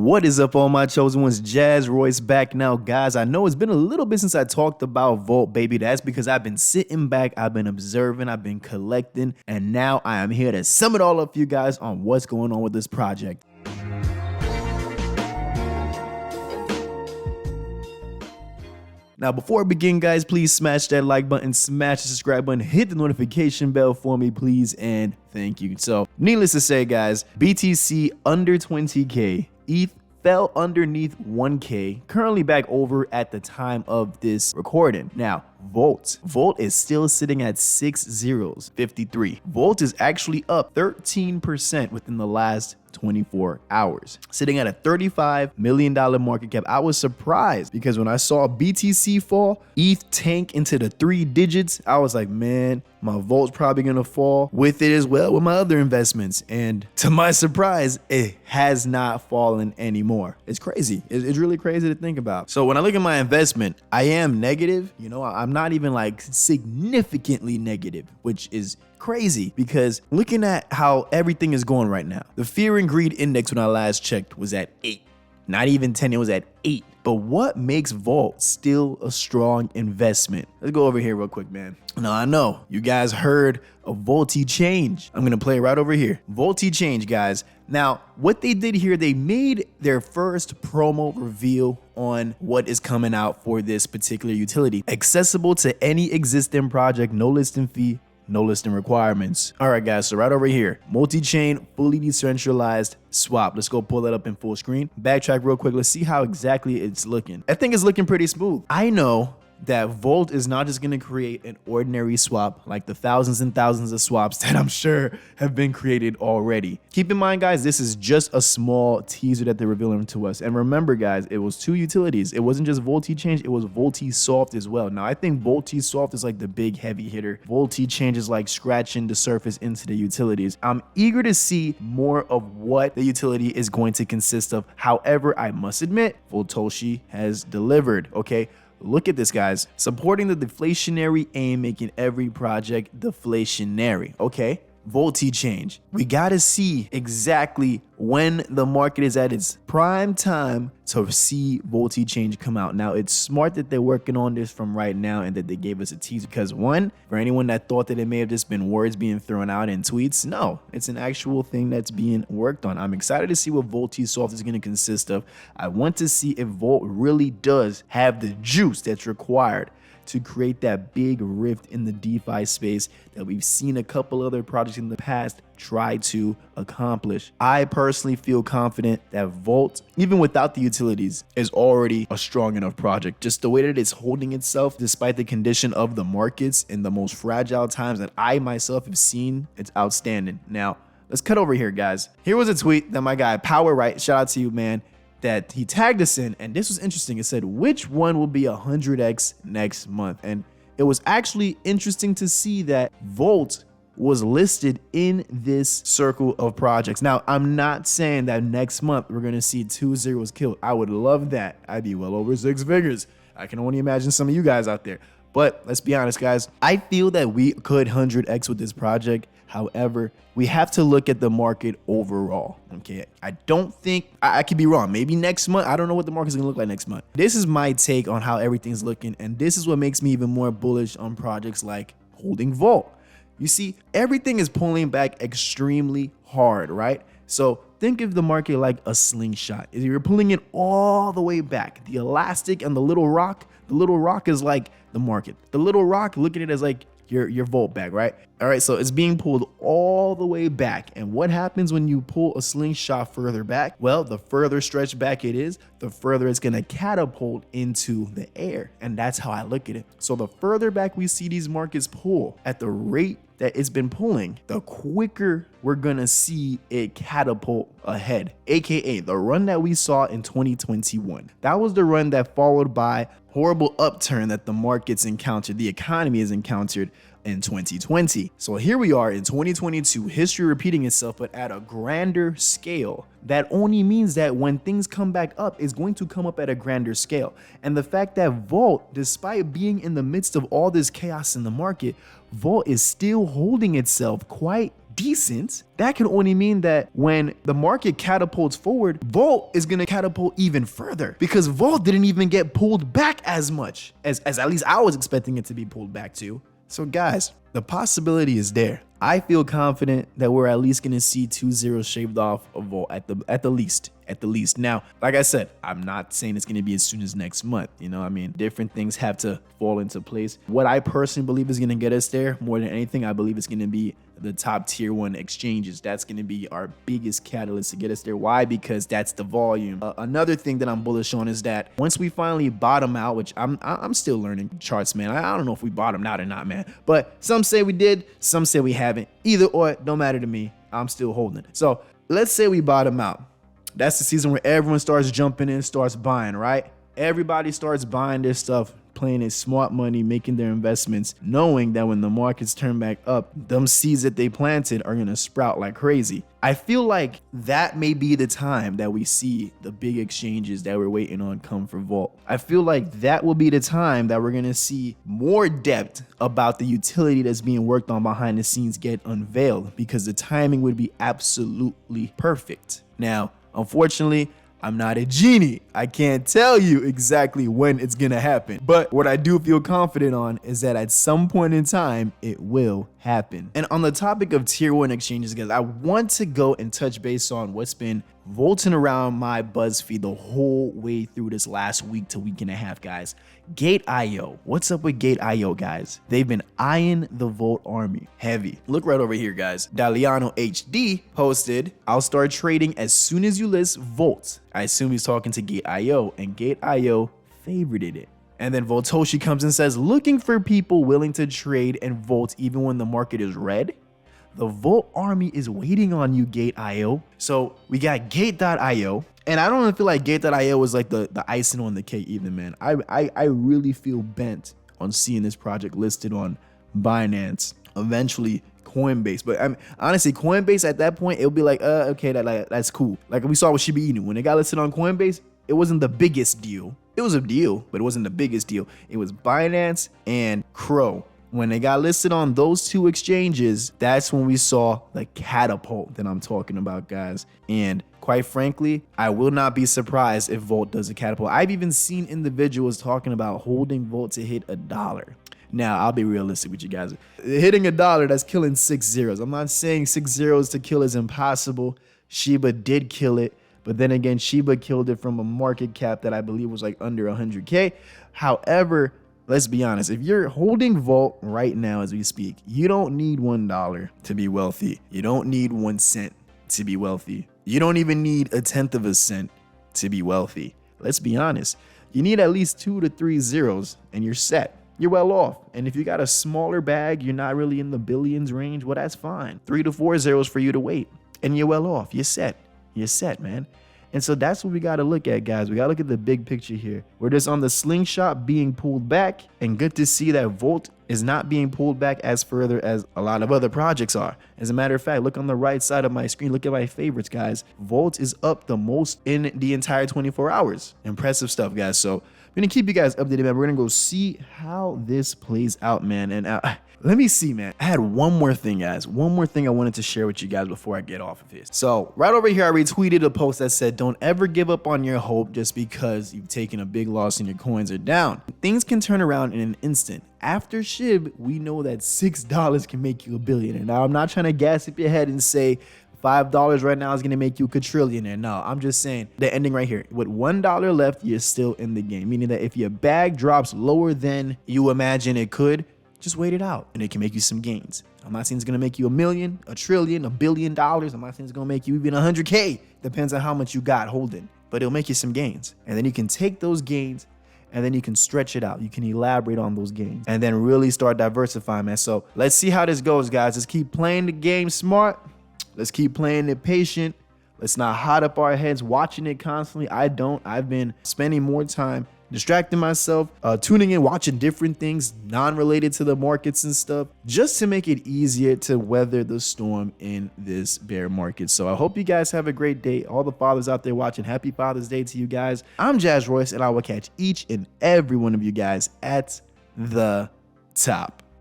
What is up, all my chosen ones? Jazz Royce back now, guys. I know it's been a little bit since I talked about Volt, baby. That's because I've been sitting back, I've been observing, I've been collecting, and now I am here to sum it all up for you guys on what's going on with this project. Now, before I begin, guys, please smash that like button, smash the subscribe button, hit the notification bell for me, please, and thank you. So, needless to say, guys, BTC under 20K, ETH fell underneath 1K, currently back over at the time of this recording. Now, Volt is still sitting at 6 zeros, 53. Volt is actually up 13% within the last 24 hours, sitting at a $35 million market cap. I was surprised because when I saw BTC fall, ETH tank into the 3 digits, I was like, man, my Volt's probably gonna fall with it as well with my other investments. And to my surprise, it has not fallen anymore. It's crazy. It's really crazy to think about. So when I look at my investment, I am negative. You know, I'm not even like significantly negative, which is crazy because looking at how everything is going right now, the fear and greed index when I last checked was at 8, not even 10, it was at 8. But what makes Volt still a strong investment? Let's go over here real quick, man. Now, I know you guys heard of Voltichange. I'm gonna play it right over here. Voltichange, guys. Now, what they did here, they made their first promo reveal on what is coming out for this particular utility. Accessible to any existing project, no listing fee, no listing requirements. All right, guys, so right over here, multi-chain, fully decentralized swap. Let's go pull that up in full screen. Backtrack real quick. Let's see how exactly it's looking. I think it's looking pretty smooth. I know that Volt is not just going to create an ordinary swap like the thousands and thousands of swaps that I'm sure have been created already. Keep in mind, guys, this is just a small teaser that they're revealing to us. And remember, guys, it was 2 utilities. It wasn't just Voltichange, it was Voltisoft as well. Now, I think Voltisoft is like the big heavy hitter. Voltichange is like scratching the surface into the utilities. I'm eager to see more of what the utility is going to consist of. However, I must admit, Voltoshi has delivered, okay? Look at this, guys. Supporting the deflationary aim, making every project deflationary. Okay, Voltichange. We got to see exactly when the market is at its prime time to see Voltichange come out. Now, it's smart that they're working on this from right now and that they gave us a teaser because, one, for anyone that thought that it may have just been words being thrown out in tweets, no, it's an actual thing that's being worked on. I'm excited to see what Voltisoft is going to consist of. I want to see if Volt really does have the juice that's required to create that big rift in the DeFi space that we've seen a couple other projects in the past try to accomplish. I personally feel confident that Volt, even without the utilities, is already a strong enough project. Just the way that it's holding itself despite the condition of the markets in the most fragile times that I myself have seen, it's outstanding. Now, let's cut over here, guys. Here was a tweet that my guy Power Right, shout out to you, man, that he tagged us in, and this was interesting. It said, which one will be 100x next month? And it was actually interesting to see that Volt was listed in this circle of projects. Now, I'm not saying that next month we're gonna see 2 zeros killed. I would love that. I'd be well over 6 figures. I can only imagine some of you guys out there. But let's be honest, guys, I feel that we could 100x with this project. However, we have to look at the market overall, okay? I don't think, I could be wrong. Maybe next month, I don't know what the market's gonna look like next month. This is my take on how everything's looking, and this is what makes me even more bullish on projects like holding Volt. You see, everything is pulling back extremely hard, right? So think of the market like a slingshot. If you're pulling it all the way back, the elastic and the little rock is like the market. The little rock, look at it as like your Volt bag, right? All right, so it's being pulled all the way back. And what happens when you pull a slingshot further back? Well, the further stretched back it is, the further it's gonna catapult into the air. And that's how I look at it. So the further back we see these markets pull at the rate that it's been pulling, the quicker we're gonna see it catapult ahead, aka the run that we saw in 2021. That was the run that followed by horrible upturn that the markets encountered, the economy has encountered in 2020. So here we are in 2022, history repeating itself, but at a grander scale. That only means that when things come back up, it's going to come up at a grander scale. And the fact that Volt, despite being in the midst of all this chaos in the market, Volt is still holding itself quite decent, that can only mean that when the market catapults forward, Volt is going to catapult even further, because Volt didn't even get pulled back as much as at least I was expecting it to be pulled back to. So guys, the possibility is there. I feel confident that we're at least going to see 2 zeros shaved off of Volt at the least. Now, like I said, I'm not saying it's going to be as soon as next month. You know, I mean, different things have to fall into place. What I personally believe is going to get us there more than anything, I believe it's going to be the top tier 1 exchanges. That's going to be our biggest catalyst to get us there. Why? Because that's the volume. Another thing that I'm bullish on is that once we finally bottom out, which I'm still learning charts, man. I don't know if we bottomed out or not, man. But some say we did, some say we haven't. Either or, don't matter to me. I'm still holding. So let's say we bottom out. That's the season where everyone starts jumping in, starts buying, right? Everybody starts buying their stuff, playing it smart money, making their investments, knowing that when the markets turn back up, them seeds that they planted are going to sprout like crazy. I feel like that may be the time that we see the big exchanges that we're waiting on come for Volt. I feel like that will be the time that we're going to see more depth about the utility that's being worked on behind the scenes get unveiled, because the timing would be absolutely perfect. Now, unfortunately, I'm not a genie. I can't tell you exactly when it's gonna happen. But what I do feel confident on is that at some point in time, it will happen. And on the topic of tier 1 exchanges, guys, I want to go and touch base on what's been vaulting around my BuzzFeed the whole way through this last week to week and a half, guys. Gate.io. What's up with Gate.io, guys? They've been eyeing the Volt army heavy. Look right over here, guys. Daliano HD posted, "I'll start trading as soon as you list Volt." I assume he's talking to Gate.io, and Gate.io favorited it. And then Voltoshi comes and says, "Looking for people willing to trade and Volt even when the market is red? The Volt army is waiting on you, Gate.io." So we got Gate.io, and I don't feel like Gate.io is like the icing on the cake even, man. I really feel bent on seeing this project listed on Binance, eventually Coinbase. But I mean, honestly, Coinbase at that point, it'll be like, okay, that's cool. Like we saw with Shiba Inu, when it got listed on Coinbase, it wasn't the biggest deal. It was a deal, but it wasn't the biggest deal. It was Binance and Crow. When they got listed on those 2 exchanges, that's when we saw the catapult that I'm talking about, guys. And quite frankly, I will not be surprised if Volt does a catapult. I've even seen individuals talking about holding Volt to hit $1. Now, I'll be realistic with you guys. Hitting $1, that's killing 6 zeros. I'm not saying 6 zeros to kill is impossible. Shiba did kill it. But then again, Shiba killed it from a market cap that I believe was like under 100K. However, let's be honest, if you're holding Volt right now as we speak, you don't need $1 to be wealthy. You don't need 1 cent to be wealthy. You don't even need 1/10 of a cent to be wealthy. Let's be honest. You need at least 2 to 3 zeros and you're set. You're well off. And if you got a smaller bag, you're not really in the billions range, well, that's fine. 3 to 4 zeros for you to wait and you're well off. You're set. You're set, man. And so that's what we got to look at, guys. We got to look at the big picture here. We're just on the slingshot being pulled back, and good to see that Volt is not being pulled back as further as a lot of other projects are. As a matter of fact, look on the right side of my screen. Look at my favorites, guys. Volt is up the most in the entire 24 hours. Impressive stuff, guys. So I'm going to keep you guys updated, man. We're going to go see how this plays out, man. And let me see, man. I had one more thing, guys. One more thing I wanted to share with you guys before I get off of this. So right over here, I retweeted a post that said, "Don't ever give up on your hope just because you've taken a big loss and your coins are down. Things can turn around in an instant. After SHIB, we know that $6 can make you a billionaire." Now, I'm not trying to gas up your head and say $5 right now is going to make you a quadrillionaire. No, I'm just saying the ending right here. With $1 left, you're still in the game. Meaning that if your bag drops lower than you imagine it could, just wait it out and it can make you some gains. I'm not saying it's going to make you $1 million, $1 trillion, $1 billion. I'm not saying it's going to make you even 100K. Depends on how much you got holding, but it'll make you some gains. And then you can take those gains and then you can stretch it out. You can elaborate on those gains and then really start diversifying, man. So let's see how this goes, guys. Let's keep playing the game smart. Let's keep playing it patient. Let's not hot up our heads watching it constantly. I've been spending more time distracting myself, tuning in, watching different things non-related to the markets and stuff, just to make it easier to weather the storm in this bear market. So I hope you guys have a great day. All the fathers out there watching, happy Father's Day to you guys. I'm Jazz Royce, and I will catch each and every one of you guys at the top.